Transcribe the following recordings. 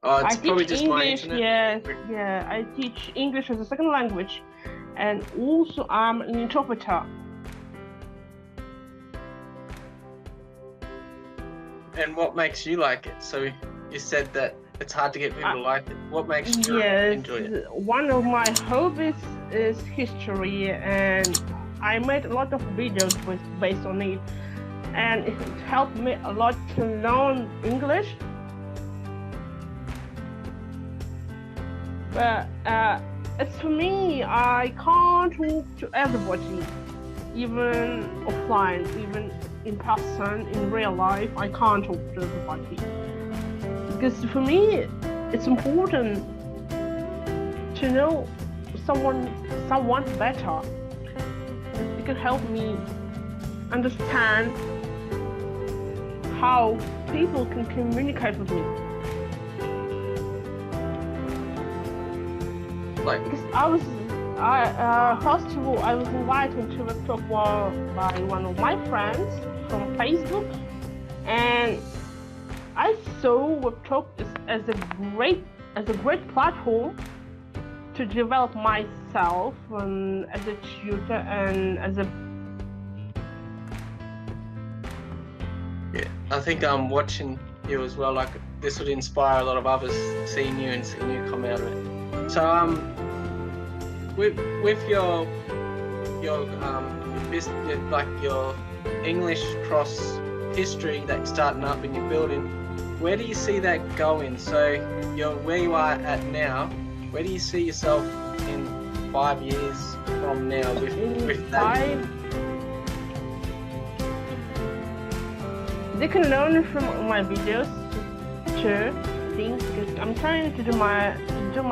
It's I probably teach just my English. internet. Yeah. I teach English as a second language, and also I'm an interpreter. And what makes you like it? So you said that it's hard to get people to like it. What makes you enjoy it? One of my hobbies is history, and I made a lot of videos based on it, and it helped me a lot to learn English. But it's for me, I can't talk to everybody, even offline, even in person, in real life. I can't talk to everybody. Because for me, it's important to know someone better. It can help me understand how people can communicate with me. Because first of all, I was invited to Webtalk by one of my friends from Facebook, and I saw Webtalk as a great platform to develop myself as a tutor and as a. Yeah, I think I'm watching you as well. Like this would inspire a lot of others seeing you and seeing you come out of it. So with your business, like your English cross history that you're starting up and you're building, where do you see that going? So where you are at now, where do you see yourself in 5 years from now with that? They can learn from my videos too. Because I'm trying to do my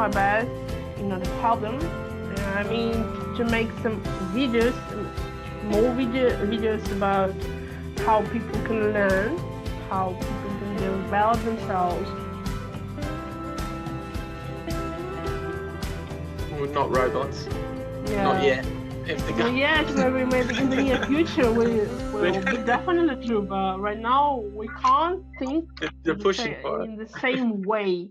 best, to help them. I mean, to make some videos, more videos about how people can learn, how people can develop themselves. Well, not robots. Yeah. Not yet. Yes, maybe in the near future we will definitely true, but right now we can't think They're pushing for it in the same way.